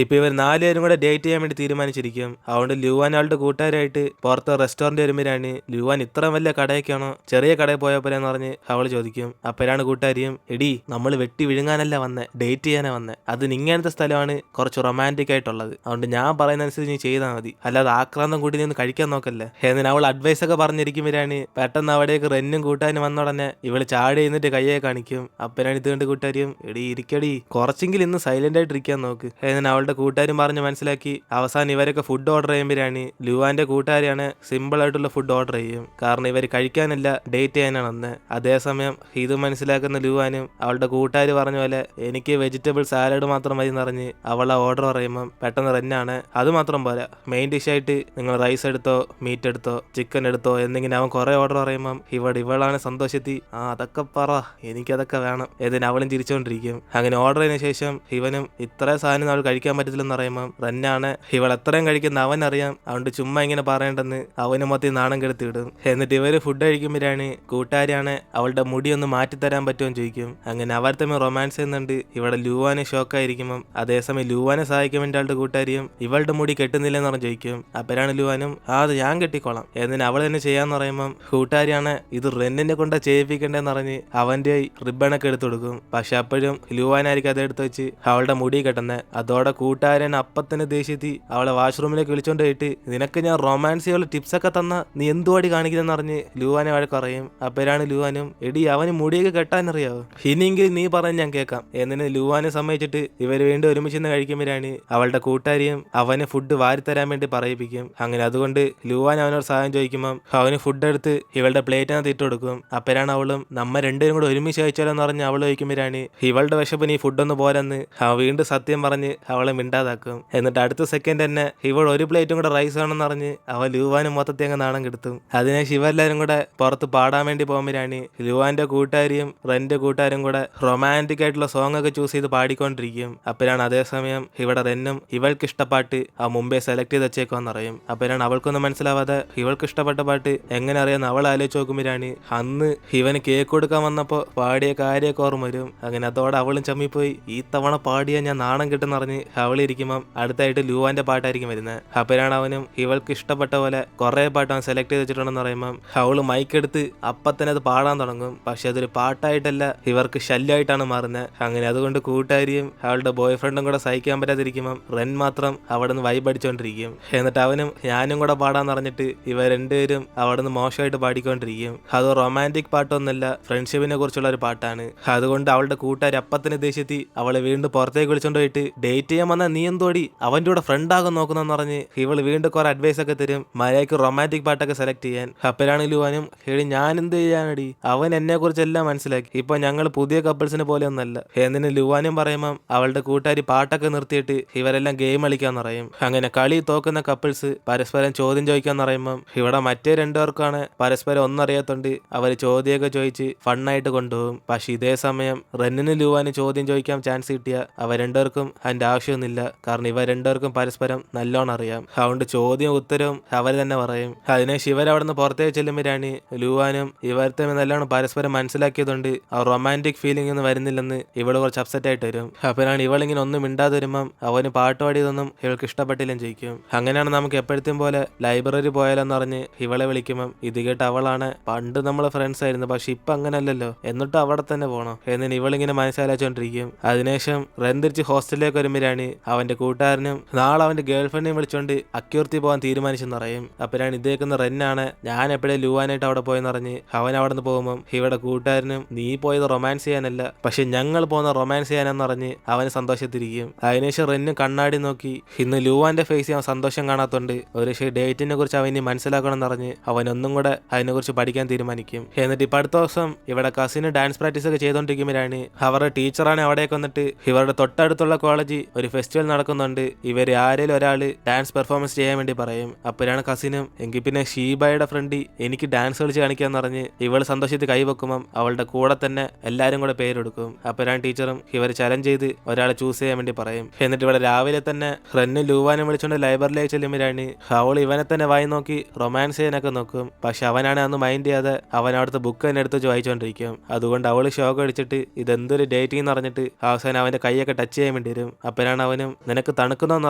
ഇപ്പൊ ഇവർ 4 പേരും കൂടെ ഡേറ്റ് ചെയ്യാൻ വേണ്ടി തീരുമാനിച്ചിരിക്കും. അതുകൊണ്ട് ലുവാൻ ആളുടെ കൂട്ടുകാരായിട്ട് പുറത്ത് റെസ്റ്റോറന്റ് വരുമ്പോഴാണ് ലുവാൻ ഇത്ര വലിയ കടയൊക്കെയാണോ, ചെറിയ കടയിൽ പോയാൽ പോലെന്ന് പറഞ്ഞ് അവള് ചോദിക്കും. അപ്പോഴാണ് കൂട്ടുകാരിയും, എടി നമ്മൾ വെട്ടി വിഴുങ്ങാനല്ല വന്നേ, ഡേറ്റ് ചെയ്യാനാ വന്നേ. അതിന് ഇങ്ങനത്തെ സ്ഥലമാണ് കുറച്ച് റൊമാൻറ്റിക് ആയിട്ടുള്ളത്. അതുകൊണ്ട് ഞാൻ പറയുന്ന അനുസരിച്ച് നീ ചെയ്താൽ മതി, അല്ലാതെ ആക്രാന്തം കൂട്ടി നിന്ന് കഴിക്കാൻ നോക്കല്ലേ എന്നിന് അവൾ അഡ്വൈസ് ഒക്കെ പറഞ്ഞിരിക്കുമ്പോഴാണ് പെട്ടെന്ന് അവിടേക്ക് റെന്നും കൂട്ടാനും വന്ന ഉടനെ ഇവള് ചാടി എന്നിട്ട് കയ്യെ കാണിക്കും. അപ്പനാണ് ഇത് കണ്ട് കൂട്ടുകാരിയും, എടി ഇരിക്കടി, കുറച്ചെങ്കിലും ഇന്ന് സൈലന്റ് ആയിട്ട് ഇരിക്കാൻ നോക്ക് എന്നിന് അവളുടെ കൂട്ടുകാരും പറഞ്ഞ് മനസ്സിലാക്കി. അവസാനം ഇവരൊക്കെ ഫുഡ് ഓർഡർ ചെയ്യുമ്പോഴാണ് ലുവാന്റെ കൂട്ടുകാരിയാണ് സിമ്പിൾ ആയിട്ടുള്ള ഫുഡ് ഓർഡർ ചെയ്യും. കാരണം ഇവർ കഴിക്കാനല്ല ഡേറ്റ് ചെയ്യാനാണ് അന്ന്. അതേസമയം ഇത് മനസ്സിലാക്കുന്ന ലുവാനും അവളുടെ കൂട്ടുകാർ പറഞ്ഞ പോലെ എനിക്ക് വെജിറ്റബിൾ സാലഡ് മാത്രം മതി എന്നറിഞ്ഞ് അവൾ ആ ഓർഡർ പറയുമ്പം പെട്ടെന്ന് റെന്നാണ് അത് മാത്രം പോരാ, മെയിൻ ഡിഷായിട്ട് നിങ്ങൾ റൈസ് എടുത്തോ, മീറ്റ് എടുത്തോ, ചിക്കൻ എടുത്തോ എന്നിങ്ങനെ അവൻ കുറെ ഓർഡർ പറയുമ്പം ഇവളാണ് സന്തോഷത്തി, ആ അതൊക്കെ പറ, എനിക്കതൊക്കെ വേണം എന്നിന് അവളും ചിരിച്ചോണ്ടിരിക്കും. അങ്ങനെ ഓർഡർ ചെയ്തതിനു ശേഷം ഇവനും ഇത്രയും സാധനം അവൾ കഴിക്കാൻ പറ്റത്തില്ലെന്ന് പറയുമ്പം റെന്നാണ് ഇവൾ എത്രയും കഴിക്കുന്ന അവനറിയാം, അതുകൊണ്ട് ചുമ്മാ ഇങ്ങനെ പറയേണ്ടെന്ന് അവന് മൊത്തം നാണം കെടുത്തി വിടും. എന്നിട്ട് ഇവര് ഫുഡ് കഴിക്കുമ്പോഴാണ് കൂട്ടുകാരാണ് അവളുടെ മുടി ഒന്ന് മാറ്റിത്തരാൻ പറ്റുമെന്ന് ചോദിക്കും. അങ്ങനെ അവർ തമ്മിൽ റൊമാൻസ് ചെയ്യുന്നുണ്ട്. ഇവിടെ ലുവാനെ ഷോക്കായിരിക്കുമ്പം അതേസമയം ലുവാനെ സഹായിക്കാൻ വേണ്ടി അവളുടെ കൂട്ടുകാരിയും ഇവളുടെ മുടി കെട്ടുന്നില്ലെന്ന് പറഞ്ഞ് ചോദിക്കും. അപ്പോഴാണ് ലുവാനും അത് ഞാൻ കെട്ടിക്കോളാം എന്നിന് അവൾ തന്നെ ചെയ്യാന്ന് പറയുമ്പം കൂട്ടുകാരിയാണ് ഇത് റെന്നിനെ കൊണ്ട് ചെയ്യിപ്പിക്കണ്ടെന്ന് പറഞ്ഞ് അവന്റെ റിബണൊക്കെ എടുത്തു കൊടുക്കും. പക്ഷെ അപ്പോഴും ലുവാനായിരിക്കും അതെടുത്ത് വെച്ച് അവളുടെ മുടി കെട്ടുന്നത്. അതോടെ കൂട്ടുകാരൻ അപ്പത്തന്നെ ദേഷ്യത്തി അവളെ വാഷ്റൂമിലേക്ക് വിളിച്ചോണ്ട് പോയിട്ട് നിനക്ക് ഞാൻ റൊമാൻസ് ചെയ്യാനുള്ള ടിപ്സ് ഒക്കെ തന്ന നീ എന്തുവാടി കാണിക്കുന്നെന്ന് പറഞ്ഞ് ലുവാനെ വഴക്ക് പറയും. അപ്പോഴാണ് ലുവാനും എടി അവന് മുടിയൊക്കെ കെട്ടാനറിയാവോ, ഇനിയെങ്കിലും നീ പറഞ്ഞ് ഞാൻ കേൾക്കാം എന്നിന് ലുവാനെ സമ്മതിച്ചിട്ട് ഇവർ വീണ്ടും ഒരുമിച്ച് കഴിക്കുമ്പോഴാണ് അവളുടെ കൂട്ടുകാരിയും അവന് ഫുഡ് വാരിത്തരാൻ വേണ്ടി പറയിപ്പിക്കും. അങ്ങനെ അതുകൊണ്ട് ലുവാൻ അവനോട് സഹായം ചോദിക്കുമ്പം അവന് ഫുഡ് എടുത്ത് ഇവളുടെ പ്ലേറ്റിനകത്ത് ഇട്ട് കൊടുക്കും. അപ്പോഴാണ് അവളും നമ്മ രണ്ടുപേരും കൂടെ ഒരുമിച്ച് കഴിച്ചാലോ എന്ന് പറഞ്ഞ് അവൾ ചോദിക്കുമ്പോഴാണ് ഇവളുടെ വിശപ്പിന് ഈ ഫുഡൊന്ന് പോരെന്ന് അവൻ വീണ്ടും സത്യം പറഞ്ഞ് അവളെ മിണ്ടാതാക്കും. എന്നിട്ട് അടുത്ത സെക്കൻഡ് തന്നെ ഇവൾ ഒരു പ്ലേറ്റും കൂടെ റൈസ് വേണമെന്ന് പറഞ്ഞ് അവൻ ലുവാനും മൊത്തത്തിൽ അങ്ങ് നാണം കെടുത്തും. അതിനുശേഷം ഇവരെല്ലാവരും കൂടെ പുറത്ത് പാടാൻ വേണ്ടി പോകുമ്പോഴാണ് ലുവാന്റെ കൂട്ടുകാരിയും റെന്റെ കൂട്ടുകാരും കൂടെ റൊമാൻറ്റിക് ആയിട്ടുള്ള സോങ് ഒക്കെ ചൂസ് ചെയ്ത് പാടിക്കൊണ്ടിരിക്കും. അപ്പോഴാണ് അതേസമയം ഇവിടെ റെന്നും ഇവൾക്ക് ഇഷ്ടപ്പാട്ട് ആ മുമ്പേ സെലക്ട് ചെയ്ത് വെച്ചേക്കോന്ന് അറിയും. അപ്പോഴാണ് അവൾക്കൊന്നും മനസ്സിലാവാതെ ഇവൾക്ക് ഇഷ്ടപ്പെട്ട പാട്ട് എങ്ങനെ അറിയാന്ന് അവൾ ആലോചിച്ച് നോക്കുമ്പോഴാണ് അന്ന് ഇവന് കേക്ക് കൊടുക്കാൻ വന്നപ്പോൾ പാടിയ കാര്യമൊക്കെ ഓർമ്മ വരും. അങ്ങനെ അതോടെ അവളും ചമ്മിപ്പോയി ഈ തവണ പാടിയ ഞാൻ നാണം കിട്ടുന്നറിഞ്ഞ് അവളിരിക്കുമ്പം അടുത്തായിട്ട് ലുവാന്റെ പാട്ടായിരിക്കും വരുന്നത്. അപ്പോഴാണ് അവനും ഇവൾക്ക് ഇഷ്ടപ്പെട്ട പോലെ കുറെ പാട്ട് അവൻ സെലക്ട് ചെയ്ത് വെച്ചിട്ടുണ്ടെന്ന് പറയുമ്പം അവള് മൈക്കെടുത്ത് അപ്പത്തന്നെ അത് പാടാൻ തുടങ്ങും. പക്ഷെ അതൊരു പാട്ടായിട്ടല്ല ഇവർക്ക് ശല്യമായിട്ടാണ് മാറുന്നത്. അങ്ങനെ അതുകൊണ്ട് കൂട്ടുകാരിയും അവളുടെ ബോയ് ഫ്രണ്ടും കൂടെ സഹിക്കാൻ പറ്റാതിരിക്കുമ്പം റെൻ മാത്രം അവിടെ നിന്ന് വൈബ് അടിച്ചോണ്ടിരിക്കും. എന്നിട്ട് അവനും ഞാനും കൂടെ പാടാന്ന് പറഞ്ഞിട്ട് ഇവർ രണ്ടുപേരും അവിടെ നിന്ന് മോശമായിട്ട് പാടിക്കൊണ്ടിരിക്കും. അത് റൊമാൻറ്റിക് പാട്ടൊന്നുമല്ല, ഫ്രണ്ട്ഷിപ്പിനെ കുറിച്ചുള്ള ഒരു പാട്ടാണ്. അതുകൊണ്ട് അവളുടെ കൂട്ടുകാർ അപ്പത്തിന് ദേഷ്യത്തി അവളെ വീണ്ടും പുറത്തേക്ക് വിളിച്ചോണ്ട് പോയിട്ട് ഡേറ്റ് ചെയ്യാൻ വന്നാൽ നീ എന്തോടി അവന്റെ കൂടെ ഫ്രണ്ട് ആകാൻ നോക്കുന്നെന്ന് പറഞ്ഞ് ഇവള് വീണ്ടും കുറെ അഡ്വൈസ് ഒക്കെ തരും മര്യാദയ്ക്ക് റൊമാൻറ്റിക് പാട്ടൊക്കെ സെലക്ട് ചെയ്യാൻ. അപ്പോഴാണ് ലുവാനും എടി ഞാൻ എന്ത് ചെയ്യാനടി, അവൻ എന്നെ കുറിച്ച് എല്ലാം മനസ്സിലാക്കി, ഇപ്പൊ ഞങ്ങൾ പുതിയ കപ്പിൾസിനെ പോലെ ഒന്നല്ല എന്നിന് ലുവാനും പറയുമ്പം അവളുടെ കൂട്ടുകാരി പാട്ടൊക്കെ നിർത്തിയിട്ട് ഇവരെല്ലാം ഗെയിം കളിക്കാന്ന് പറയും. അങ്ങനെ കളി തോക്കുന്ന കപ്പിൾസ് പരസ്പരം ചോദ്യം ചോദിക്കാന്ന് പറയുമ്പം ഇവിടെ മറ്റേ രണ്ടുപേർക്കാണ് പരസ്പരം ഒന്നറിയാത്തോണ്ട് അവർ ചോദ്യമൊക്കെ ചോദിച്ച് ഫണ്ണായിട്ട് കൊണ്ടുപോകും. പക്ഷെ ഇതേ സമയം റെന്നിന് ലുവാന് ചോദ്യം ചോദിക്കാൻ ചാൻസ് കിട്ടിയ അവർ രണ്ടുപേർക്കും അതിന്റെ ആവശ്യമൊന്നുമില്ല. കാരണം ഇവർ രണ്ടുപേർക്കും പരസ്പരം നല്ലോണം അറിയാം. അതുകൊണ്ട് ചോദ്യം ഉത്തരവും അവർ തന്നെ പറയും. അതിനുശേഷം ഇവർ അവിടെ നിന്ന് പുറത്തേക്ക് ചെല്ലുമ്പോഴാണ് ലുവാനും ഇവർ തമ്മിൽ നല്ലോണം പരസ്പരം മനസ്സിലാക്കിയതുകൊണ്ട് ആ റൊമാൻറ്റിക് ഫീലിംഗ് ഒന്നും വരുന്നില്ലെന്ന് ഇവള് കുറച്ച് അപ്സെറ്റ് ആയിട്ട് വരും. അപ്പോഴാണ് ഇവളിങ്ങനെ ഒന്നും മിണ്ടാതെ വരുമ്പം അവന് പാട്ട് പാടിയതൊന്നും ഇവൾക്ക് ഇഷ്ടപ്പെട്ടില്ലെന്ന് ചോദിക്കും. അങ്ങനെയാണ് നമുക്ക് എപ്പോഴത്തെയും പോലെ ലൈബ്രറി പോയാലെന്ന് പറഞ്ഞ് ഇവളെ വിളിക്കുമ്പം ഇത് കേട്ട് അവളാണ് പണ്ട് നമ്മളെ ഫ്രണ്ട്സ് ആയിരുന്നു പക്ഷെ ഇപ്പൊ അങ്ങനല്ലല്ലോ എന്നിട്ട് അവിടെ തന്നെ പോകണം എന്നിന് ഇവളിങ്ങനെ മനസ്സിലാച്ചോണ്ടിരിക്കും. അതിനുശേഷം റെൻ തിരിച്ച് ഹോസ്റ്റലിലേക്ക് വരുമ്പോഴാണ് അവന്റെ കൂട്ടുകാരനും നാളെ അവന്റെ ഗേൾഫ്രണ്ടിനെയും വിളിച്ചോണ്ട് അക്യൂർത്തി പോകാൻ തീരുമാനിച്ചെന്ന് പറയും. അപ്പോഴാണ് ഇതേക്കുന്ന റെന്നാണ് ഞാൻ എപ്പോഴേ ലുവാനായിട്ട് അവിടെ പോയെന്ന് പറഞ്ഞ് അവൻ അവിടെ നിന്ന് പോകുമ്പം ഇവിടെ കൂട്ടുകാരനും നീ പോയത് റൊമാൻസ് ചെയ്യാനല്ല പക്ഷെ ഞങ്ങൾ പോകുന്ന റൊമാൻസ് ചെയ്യാനെന്ന് പറഞ്ഞ് അവന് സന്തോഷത്തിരിക്കും. അതിനുശേഷം റെന്നും കണ്ണാടി നോക്കി ഇന്ന് ലുവാന്റെ ഫേസ് അവൻ സന്തോഷം കാണാത്തോണ്ട് ഒരു ഡേറ്റിനെ കുറിച്ച് അവന് മനസ്സിലാക്കണം എന്ന് പറഞ്ഞ് അവൻ ഒന്നും കൂടെ അതിനെ കുറിച്ച് പഠിക്കാൻ തീരുമാനിക്കും. എന്നിട്ട് ഇപ്പൊ അടുത്ത ദിവസം ഇവിടെ കസിന് ഡാൻസ് പ്രാക്ടീസ് ഒക്കെ ചെയ്തോണ്ടിരിക്കുമ്പോഴാണ് അവരുടെ ടീച്ചറാണ് അവിടേക്ക് വന്നിട്ട് ഇവരുടെ തൊട്ടടുത്തുള്ള കോളേജിൽ ഒരു ഫെസ്റ്റിവൽ നടക്കുന്നുണ്ട്, ഇവർ ആരെങ്കിലും ഒരാള് ഡാൻസ് പെർഫോമൻസ് ചെയ്യാൻ വേണ്ടി പറയും. അപ്പോഴാണ് കസിനും എങ്കിൽ പിന്നെ ഷീബയുടെ ഫ്രണ്ട് എനിക്ക് ഡാൻസ് കളിച്ച് കാണിക്കാന്ന് പറഞ്ഞ് ഇവള് സന്തോഷത്തിൽ കൈവെക്കുമ്പം അവളുടെ കൂടെ തന്നെ എല്ലാരും കൂടെ പേരെടുക്കും. അപ്പോഴാണ് ടീച്ചറും ഇവർ ചലഞ്ച് ചെയ്ത് ഒരാളെ ചൂസ് ചെയ്യാൻ വേണ്ടി പറയും. എന്നിട്ട് ഇവിടെ രാവിലെ തന്നെ റെന്നും ലുവാനും വിളിച്ചുകൊണ്ട് ലൈബ്രറിയിലേക്ക് ചെല്ലുമ്പോഴാണ് അവൾ ഇവനെ തന്നെ വായി നോക്കി റൊമാൻസ് ചെയ്യാനൊക്കെ നോക്കും. പക്ഷെ അവനാണ് അന്ന് മൈൻഡ് ചെയ്യാതെ അവൻ അവിടുത്തെ ബുക്ക് തന്നെ എടുത്ത് വായിച്ചുകൊണ്ടിരിക്കും. അതുകൊണ്ട് അവള് ഷോക്ക് അടിച്ചിട്ട് ഇതെന്തൊരു ഡേറ്റിംഗ് എന്ന് പറഞ്ഞിട്ട് അവസാനം അവന്റെ കൈയൊക്കെ ടച്ച് ചെയ്യാൻ വേണ്ടി വരും. അപ്പോഴാണ് അവനും നിനക്ക് തണുക്കുന്നോന്ന്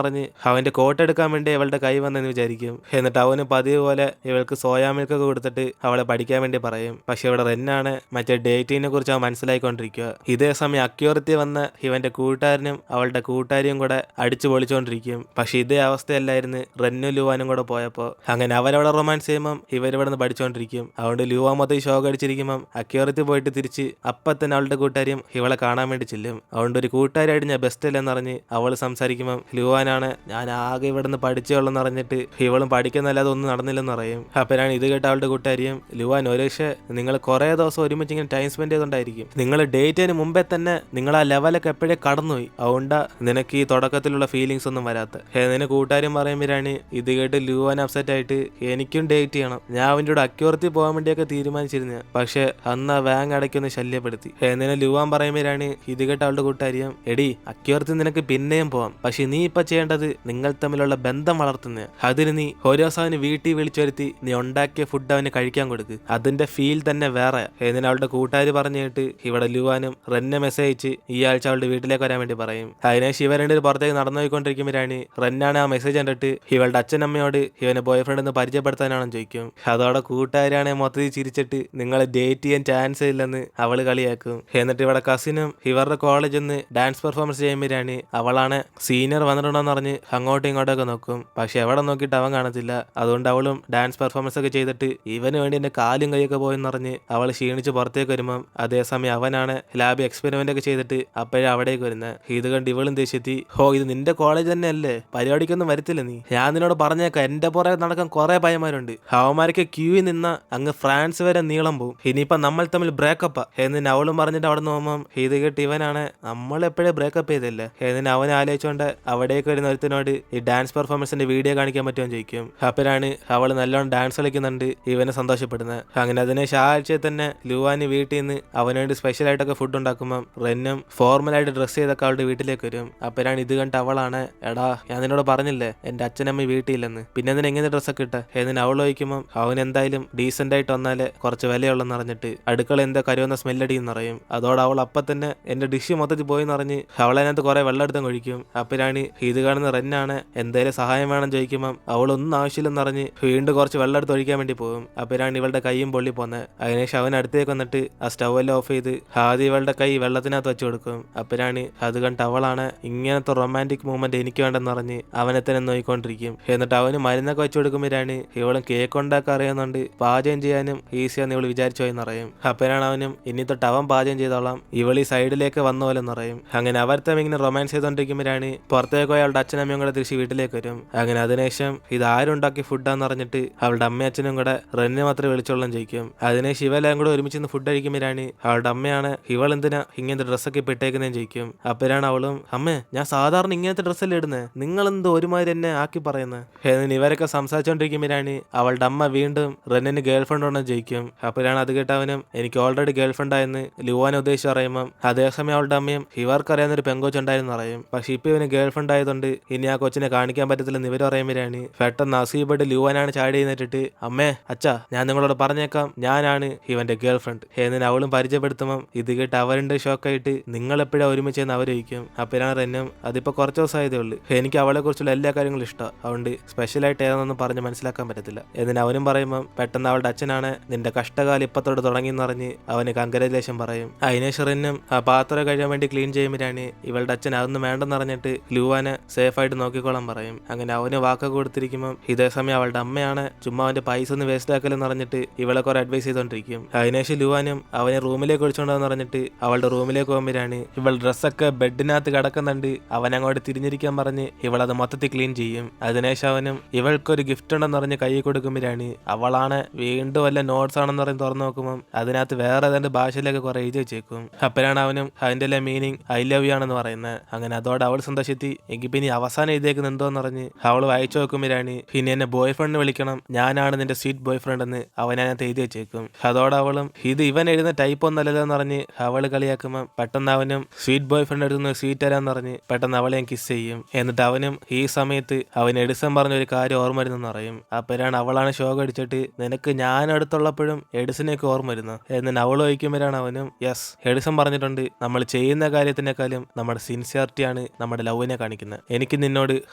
പറഞ്ഞ് അവന്റെ കോട്ട് എടുക്കാൻ വേണ്ടി അവളുടെ കൈ വന്നെന്ന് വിചാരിക്കും. എന്നിട്ട് അവന് പതിവ് പോലെ ഇവൾക്ക് സോയാ മിൽക്കൊക്കെ കൊടുത്തിട്ട് അവളെ പഠിക്കാൻ വേണ്ടി പറയും. പക്ഷെ ഇവിടെ റെന്നാണ് മറ്റേ ഡേറ്റിനെ കുറിച്ച് അവൻ മനസ്സിലായിക്കൊണ്ടിരിക്കുക. ഇതേ സമയം അക്യൂറത്തി വന്ന ഇവന്റെ കൂട്ടുകാരനും അവളുടെ കൂട്ടുകാരിയും കൂടെ അടിച്ചു പൊളിച്ചുകൊണ്ടിരിക്കും. പക്ഷെ ഇതേ അവസ്ഥയല്ലായിരുന്നു റെന്നും ലുവാനും കൂടെ പോയപ്പോ. അങ്ങനെ അവരവിടെ റൊമാൻസ് ചെയ്യുമ്പം ഇവരിവിടെ നിന്ന് പഠിച്ചുകൊണ്ടിരിക്കും. അതുകൊണ്ട് ലുവ മൊത്തം ഷോക്ക് അടിച്ചിരിക്കുമ്പം അക്യൂറത്തി പോയിട്ട് തിരിച്ച് അപ്പം തന്നെ അവളുടെ കൂട്ടുകാരിയും ഇവളെ കാണാൻ വേണ്ടി ചെല്ലും. അതുകൊണ്ട് ഒരു കൂട്ടുകാരായിട്ട് ഞാൻ ബെസ്റ്റ് അല്ലെന്ന് പറഞ്ഞ് അവൾ സംസാരിക്കുമ്പം ലുവാനാണ് ഞാൻ ആകെ ഇവിടെ നിന്ന് പഠിച്ചോളെന്ന് പറഞ്ഞിട്ട് ഇവളും പഠിക്കുന്നല്ലാതെ ഒന്നും നടന്നില്ലെന്ന് പറയും. അപ്പോഴാണ് ഇത് കേട്ട അവളുടെ കൂട്ടുകാരിയും ലുവാൻ ഒരു പക്ഷേ നിങ്ങൾ കുറേ ദിവസം ഒരുമിച്ച് ഇങ്ങനെ ടൈം സ്പെൻഡ് ചെയ്തുകൊണ്ടായിരിക്കും. നിങ്ങൾ ഡേറ്റിന് മുമ്പേ തന്നെ നിങ്ങൾ ആ ലെവലൊക്കെ എപ്പോഴേ കടന്നുപോയി. അതുകൊണ്ടാ നിനക്ക് ഈ തുടക്കത്തിലുള്ള ഫീലിങ്സ് ഒന്നും വരാത്ത. നിന്നെ കൂട്ടുകാരും പറയുമ്പോഴാണ് ഇത് കേട്ട് ലുവാൻ അപ്സെറ്റ് ആയിട്ട് എനിക്കും ഡേറ്റ് ചെയ്യണം, ഞാൻ അവൻ്റെ കൂടെ അക്യൂറത്തി പോകാൻ വേണ്ടിയൊക്കെ തീരുമാനിച്ചിരുന്നത്, പക്ഷെ അന്ന് ആ വാങ് അടയ്ക്കൊന്ന് ശല്യപ്പെടുത്തി. എന്നിനെ ലുവാൻ പറയുമ്പോഴാണ് ഇത് കേട്ട അവളുടെ കൂട്ടുകാരിയും എടി അക്യൂറത്തി നിനക്ക് പിന്നെയും പോവാം, പക്ഷെ നീ ഇപ്പൊ ചെയ്യേണ്ടത് നിങ്ങൾ തമ്മിലുള്ള ബന്ധം വളർത്തുന്ന. അതിന് നീ ഒരു ദിവസം അവന് വീട്ടിൽ വിളിച്ചു വരുത്തി നീ ഉണ്ടാക്കിയ ഫുഡ് അവന് കഴിക്കാൻ കൊടുക്ക്, അതിന്റെ ഫീൽ തന്നെ വേറെ. എന്നിന് അവളുടെ കൂട്ടുകാർ പറഞ്ഞു കേട്ട് ഇവിടെ ലുവാനും റെന്നെ മെസ്സേജ് അയച്ച് ഈ ആഴ്ച അവളുടെ വീട്ടിലേക്ക് വരാൻ വേണ്ടി പറയും. അതിനെ ശിവ രണ്ടു പുറത്തേക്ക് നടന്നു പോയിക്കൊണ്ടിരിക്കുമ്പോഴാണ് റെന്നാണ് ആ മെസ്സേജ് കണ്ടിട്ട് ഇവളുടെ അച്ഛനമ്മയോട് ഇവനെ ബോയ് ഫ്രണ്ട് ഒന്ന് പരിചയപ്പെടുത്താനാണെന്ന് ചോദിക്കും. അതോടെ കൂട്ടുകാരാണ് മൊത്തത്തിൽ ചിരിച്ചിട്ട് നിങ്ങളെ ഡേറ്റ് ചെയ്യാൻ ചാൻസ് ഇല്ലെന്ന് അവള് കളിയാക്കും. എന്നിട്ട് ഇവിടെ കസിനും ഇവരുടെ കോളേജിൽ നിന്ന് ഡാൻസ് പെർഫോമൻസ് ചെയ്യുമ്പോഴാണ് അവളാണ് സീനിയർ വന്നിട്ടുണ്ടോന്ന് പറഞ്ഞ് അങ്ങോട്ടും ഇങ്ങോട്ടൊക്കെ നോക്കും. പക്ഷെ എവിടെ നോക്കിയിട്ട് അവൻ കാണത്തില്ല. അതുകൊണ്ട് അവളും ഡാൻസ് പെർഫോമൻസ് ഒക്കെ ചെയ്തിട്ട് ഇവന് വേണ്ടി എന്റെ കാലും കൈയൊക്കെ പോയെന്ന് പറഞ്ഞ് അവൾ ക്ഷീണിച്ച് പുറത്തേക്ക് വരുമ്പം അതേസമയം അവനാണ് ലാബ് എക്സ്പെരിമെന്റ് ഒക്കെ ചെയ്തിട്ട് അപ്പോഴേ അവിടേക്ക് വരുന്നത്. ഇത് കണ്ട് ഇവളും ദേഷ്യത്തി ഇത് നിന്റെ കോളേജ് തന്നെ അല്ലേ, പരിപാടിക്കൊന്നും വരത്തില്ല നീ, ഞാൻ നിന്നോട് പറഞ്ഞേക്കാം എന്റെ പുറകെ നടക്കാൻ കുറെ പയ്യന്മാരുണ്ട്, അവന്മാരൊക്കെ ക്യൂവിൽ നിന്ന അങ്ങ് ഫ്രാൻസ് വരെ നീളം പോവും, ഇനിയിപ്പൊ നമ്മൾ തമ്മിൽ ബ്രേക്കപ്പാ എന്നിന് അവളും പറഞ്ഞിട്ട് അവിടെ നോക്കുമ്പം ഇത് കേട്ട് ഇവനാണ് നമ്മൾ എപ്പോഴേ ബ്രേക്കപ്പ് ചെയ്തല്ലേ എന്നിന് അവൻ ആലോചിച്ചുകൊണ്ട് അവിടേക്ക് വരുന്ന ഒരുത്തിനോട് ഈ ഡാൻസ് പെർഫോമൻസിന്റെ വീഡിയോ കാണിക്കാൻ പറ്റുമെന്ന് ചോദിക്കും. അപ്പോഴാണ് അവൾ നല്ലോണം ഡാൻസ് കളിക്കുന്നുണ്ട് ഇവനെ സന്തോഷപ്പെടുന്നത്. അങ്ങനെ അതിനെ ആഴ്ചയിൽ തന്നെ ലുവാന് വീട്ടിൽ നിന്ന് അവനുവേണ്ടി സ്പെഷ്യൽ ആയിട്ടൊക്കെ ഫുഡ് ഉണ്ടാക്കുമ്പം റെന്നും ഫോർമലായിട്ട് ഡ്രസ്സ് ചെയ്തൊക്കെ അവളുടെ വീട്ടിലേക്ക് വരും. അപ്പോഴാണ് ഇത് കണ്ട് അവളാണ് എടാ ഞാൻ നിന്നോട് പറഞ്ഞില്ലേ എന്റെ അച്ഛനമ്മ വീട്ടിലില്ലെന്ന്, പിന്നെ അതിന് എങ്ങനെ ഡ്രസ്സൊക്കെ ഇട്ട എന്നിന് അവൾ ചോദിക്കുമ്പം അവൻ എന്തായാലും ഡീസെന്റ് ആയിട്ട് വന്നാല് കുറച്ച് വിലയുള്ളെന്ന് അറിഞ്ഞിട്ട് അടുക്കള എന്താ കരുവന്ന സ്മെല്ലടിയെന്ന് പറയും. അതോടെ അവൾ അപ്പം തന്നെ എന്റെ ഡിഷ് മൊത്തത്തിൽ പോയെന്ന് പറഞ്ഞ് അവളതിനകത്ത് കുറെ വെള്ളം എടുത്തും കഴിക്കും. അപ്പോഴാണ് ഇത് കാണുന്ന റെന്നാണ് എന്തായാലും സഹായം വേണം ചോദിക്കുമ്പം അവളൊന്നും ആവശ്യമില്ലെന്ന് പറഞ്ഞ് വീണ്ടും കുറച്ച് വെള്ളം എടുത്ത് ഒഴിക്കാൻ വേണ്ടി പോകും. അപ്പോഴാണ് ഇവളുടെ കൈയും പൊള്ളി പോന്നെ. അതിനുശേഷം അവൻ അടുത്തേക്ക് വന്നിട്ട് ആ സ്റ്റവ് എല്ലാം ഓഫ് ചെയ്ത് ആദ്യം ഇവളുടെ കൈ വെള്ളത്തിനകത്ത് വെച്ച് കൊടുക്കും. അപ്പോഴാണ് അത് കണ്ട് അവളാണ് ഇങ്ങനത്തെ റൊമാൻറ്റിക് മൂവ്മെന്റ് എനിക്ക് വേണ്ടെന്ന് പറഞ്ഞ് അവനെ തന്നെ നോക്കിക്കൊണ്ടിരിക്കും. എന്നിട്ട് അവന് മരുന്നൊക്കെ വെച്ച് കൊടുക്കുമ്പോഴാണ് ഇവളും കേക്ക് ഉണ്ടാക്കാൻ അറിയുന്നുണ്ട്, പാചകം ചെയ്യാനും ഈസിയാന്ന് ഇവള് വിചാരിച്ചു പോയെന്ന് പറയും. അപ്പോഴാണ് അവനും ഇനി തൊട്ട് അവൻ പാചകം ചെയ്തോളാം, ഇവളി സൈഡിലേക്ക് വന്ന പോലെ എന്ന് പറയും. അങ്ങനെ അവർ തമ്മിൽ ഇങ്ങനെ റൊമാൻസ് ചെയ്തോണ്ടിരിക്കുമ്പോഴാണ് പുറത്തേക്ക് പോയി അവളുടെ അച്ഛനമ്മയും കൂടെ തിരിച്ച് വീട്ടിലേക്ക് വരും. അങ്ങനെ അതിനുശേഷം ഇത് ആരുണ്ടാക്കിയ ഫുഡാന്ന് പറഞ്ഞിട്ട് അവളുടെ അമ്മയും അച്ഛനും കൂടെ റെന്നെ മാത്രമേ വിളിച്ചോളാം ചോദിക്കും. അതിനെ ശിവെല്ലാം കൂടെ ഒരുമിച്ച് ഫുഡ് കഴിക്കുമ്പോഴാണ് അവളുടെ അമ്മയാണ് ഇവൾ എന്തിനാ ഇങ്ങനത്തെ ഡ്രസ്സൊക്കെ ഇപ്പൊ ഇട്ടേക്കുന്നതെന്ന് ചോദിക്കും. അപ്പോഴാണ് അവളും അമ്മേ ഞാൻ സാധാരണ ഇങ്ങനത്തെ ഡ്രസ്സല്ലേ ഇടുന്നത്, നിങ്ങളെന്തോ ഒരുമാതിരി എന്നെ ആക്കി പറയുന്നത് എന്നിന് ഇവരൊക്കെ സംസാരിച്ചോണ്ടിരിക്കുമ്പോഴാണ് അവളുടെ അമ്മ വീണ്ടും റെന്നിന് ഗേൾ ഫ്രണ്ട് ഉണ്ടെന്ന് ചോദിക്കും. അപ്പോഴാണ് അത് കേട്ടവനും എനിക്ക് ഓൾറെഡി ഗേൾ ഫ്രണ്ട് ആയെന്ന് ലുവാനെ ഉദ്ദേശിച്ച് പറയുമ്പം അതേസമയം അവളുടെ അമ്മയും ഇവർക്കറിയാവുന്ന ഒരു പെങ്കോച്ചുണ്ടായിരുന്നു പറയും. പക്ഷെ ഇപ്പൊ ഇവന് ഗേൾ ഫ്രണ്ട് ആയതുകൊണ്ട് ഇനി ആ കൊച്ചിനെ കാണിക്കാൻ പറ്റത്തില്ലെന്ന് ഇവർ പറയുമ്പോഴാണ് പെട്ടെന്ന് അസീബട്ട് ലുവാനാണ് ചാടി ചെയ്യുന്നിട്ടിട്ട് അമ്മേ അച്ഛാ ഞാൻ നിങ്ങളോട് പറഞ്ഞേക്കാം ഞാനാണ് ഇവന്റെ ഗേൾ ഫ്രണ്ട് എന്നിന് അവളും പരിചയപ്പെടുത്തുമ്പം ഇത് കേട്ട് അവരുടെ ഷോക്കായിട്ട് നിങ്ങൾ എപ്പോഴാ ഒരുമിച്ചെന്ന് അവരൊഴിക്കും. അപ്പോഴാണ് റെന്നും അതിപ്പോ കുറച്ച് ദിവസമായതേ ഉള്ളൂ, എനിക്ക് അവളെ കുറിച്ചുള്ള എല്ലാ കാര്യങ്ങളും ഇഷ്ടമാണ്, അതുകൊണ്ട് സ്പെഷ്യലായിട്ട് ഏതാണെന്ന് പറഞ്ഞ് മനസ്സിലാക്കാൻ പറ്റത്തില്ല എന്നിന് അവനും പറയുമ്പം പെട്ടെന്ന് അവളുടെ അച്ഛനാണ് നിന്റെ കഷ്ടകാലം ഇപ്പത്തോട് തുടങ്ങിയെന്ന് പറഞ്ഞ് അവന് കൺഗ്രാജുലേഷൻ പറയും. അതിനുശേഷം റെന്നും ആ പാത്രം കഴിയാൻ വേണ്ടി ക്ലീൻ ചെയ്യുമ്പോഴാണ് ഇവളുടെ അച്ഛൻ അതൊന്നും വേണ്ടെന്ന് പറഞ്ഞിട്ട് ലുവാനെ സേഫായിട്ട് നോക്കിക്കോളാൻ പറയും. അങ്ങനെ അവന് വാക്കൊക്കെ കൊടുത്തിരിക്കുമ്പം ഇതേസമയം അവളുടെ അമ്മയാണ് ചുമ്മാ അവന്റെ പൈസ ഒന്ന് വേസ്റ്റ് ആക്കലെന്ന് പറഞ്ഞിട്ട് ഇവളെ കുറെ അഡ്വൈസ് ചെയ്തോണ്ടിരിക്കും. അതിനുശേഷം ലുവാനും അവനെ റൂമിലേക്ക് വിളിച്ചോണ്ടെന്ന് പറഞ്ഞിട്ട് അവളുടെ റൂമിലേക്ക് പോകുമ്പോഴാണ് ഇവൾ ഡ്രസ്സൊക്കെ ബെഡിനകത്ത് കിടക്കുന്നുണ്ട്, അവൻ അങ്ങോട്ട് തിരിഞ്ഞിരിക്കാൻ പറഞ്ഞ് ഇവളത് മൊത്തത്തിൽ ക്ലീൻ ചെയ്യും. അതിനുശേഷം അവനും ഇവൾക്കൊരു ഗിഫ്റ്റ് ഉണ്ടെന്ന് പറഞ്ഞ് കൈ കൊടുക്കുമ്പോഴാണ് അവളാണ് വീണ്ടും വല്ല നോട്ട്സ് ആണെന്ന് പറഞ്ഞ് തുറന്നു നോക്കുമ്പോൾ അതിനകത്ത് വേറെ ഏതാണ്ട് ഭാഷയിലേക്ക് കുറെ എഴുതി വെച്ചേക്കും. അപ്പോഴാണ് അവനും അതിന്റെ എല്ലാം മീനിങ് ഐ ലവ് യു ആണെന്ന് പറയുന്നത്. അങ്ങനെ അതോടെ അവൾ സന്തോഷത്തി എങ്കിൽ പിന്നെ അവസാനം എഴുതിയേക്കുന്നത് എന്തോന്ന് പറഞ്ഞ് അവൾ വായിച്ചു നോക്കുമ്പോഴാണ് ഇനി എന്നെ ബോയ് ഫ്രണ്ട് വിളിക്കണം, ഞാനാണ് നിന്റെ സ്വീറ്റ് ബോയ് ഫ്രണ്ട് എന്ന് അവനകത്ത് എഴുതി വെച്ചേക്കും. അതോടെ അവളും ഇത് ഇവൻ എഴുതുന്ന ടൈപ്പ് ഒന്നല്ലല്ലോ എന്ന് പറഞ്ഞ് അവള് കളിയാക്കുമ്പോൾ പെട്ടെന്ന് അവനും സ്വീറ്റ് ബോയ് ഫ്രണ്ട് എടുക്കുന്ന സ്വീറ്റ് തരാന്ന് പറഞ്ഞ് പെട്ടെന്ന് അവളെ കിസ് ചെയ്യും. എന്നിട്ട് അവനും ഈ സമയത്ത് അവൻ എഡിസൺ പറഞ്ഞ ഒരു കാര്യം ഓർമ്മ വരുന്നെന്ന് പറയും. അപ്പോഴാണ് അവളാണ് ഷോക്ക് അടിച്ചിട്ട് നിനക്ക് ഞാൻ അടുത്തുള്ളപ്പോഴും എഡിസനെയൊക്കെ ഓർമ്മ വരുന്നു എന്ന് അവൾ ചോദിക്കുമ്പോഴാണ് അവനും യെസ് എഡിസൺ പറഞ്ഞിട്ടുണ്ട് നമ്മൾ ചെയ്യുന്ന കാര്യത്തിനേക്കാളും നമ്മുടെ സിൻസിയറിറ്റിയാണ് നമ്മുടെ ലവിനെ കാണിക്കുന്നത്. എനിക്ക് നിന്നോട്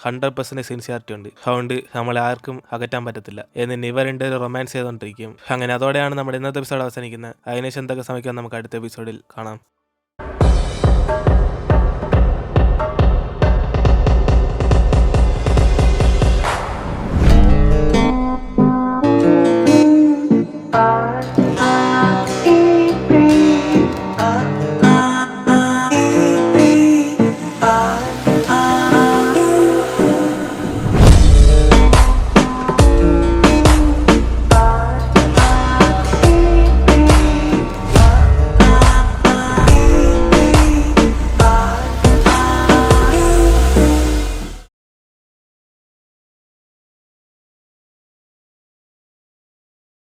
100% സിൻസിയാരിറ്റി ഉണ്ട്, അതുകൊണ്ട് നമ്മളെ ആർക്കും അകറ്റാൻ പറ്റത്തില്ല എന്ന് ഇവർ രണ്ടുപേരും റൊമാൻസ് ചെയ്തുകൊണ്ടിരിക്കും. അങ്ങനെ അതോടെയാണ് നമ്മുടെ ഇന്നത്തെ എപ്പിസോഡ് അവസാനിക്കുന്നത്. അതിനുശേഷം എന്തൊക്കെ സമയത്ത് നമുക്ക് അടുത്ത എപ്പിസോഡിൽ കാണാം.